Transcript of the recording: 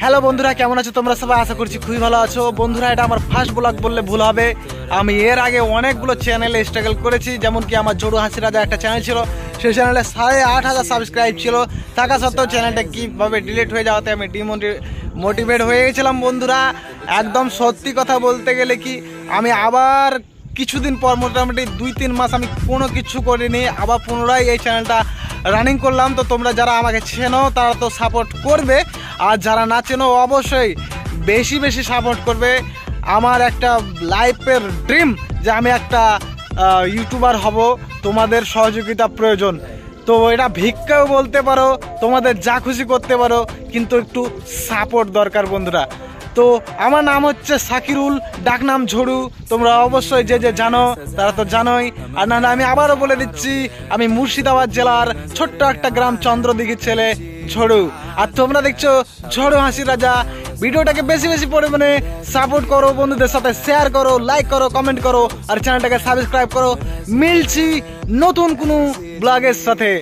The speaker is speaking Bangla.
হ্যালো বন্ধুরা, কেমন আছো তোমরা সবাই? আশা করছি খুবই ভালো আছো। বন্ধুরা, এটা আমার ফার্স্ট ব্লগ বললে ভুল হবে। আমি এর আগে অনেকগুলো চ্যানেলে স্ট্রাগল করেছি, যেমন কি আমার জোড়ু হাসি রাজা একটা চ্যানেল ছিল, সেই চ্যানেলে 8,500 সাবস্ক্রাইব ছিল। থাকা সত্ত্বেও চ্যানেলটা কীভাবে ডিলিট হয়ে যাওয়াতে আমি মোটিভেট হয়ে গেছিলাম। বন্ধুরা, একদম সত্যি কথা বলতে গেলে কি, আমি আবার কিছুদিন পর, মোটামুটি 2-3 মাস আমি কোনো কিছু করিনি, আবার পুনরায় এই চ্যানেলটা রানিং করলাম। তো তোমরা যারা আমাকে চেনো তারা তো সাপোর্ট করবে, আর যারা না চেনো অবশ্যই বেশি বেশি সাপোর্ট করবে। আমার একটা লাইফের ড্রিম যে আমি একটা ইউটিউবার হব, তোমাদের সহযোগিতা প্রয়োজন। তো এটা ভিক্ষাও বলতে পারো, তোমাদের যা খুশি করতে পারো, কিন্তু একটু সাপোর্ট দরকার বন্ধুরা। তো আমার নাম হচ্ছে সাকিরুল, ডাকনাম ঝড়ু। তোমরা অবশ্যই যে যে জানো তারা তো জানোই, আর না আমি আবারও বলে দিচ্ছি, আমি মুর্শিদাবাদ জেলার ছোট্ট একটা গ্রাম চন্দ্রদিঘির ছেলে ঝড়ু। আর তোমরা দেখছো ঝড়ু হাসি রাজা। ভিডিওটাকে বেশি বেশি পরিমাণে সাপোর্ট করো, বন্ধুদের সাথে শেয়ার করো, লাইক করো, কমেন্ট করো, আর চ্যানেলটাকে সাবস্ক্রাইব করো। মিলছি নতুন কোনো ব্লগের সাথে।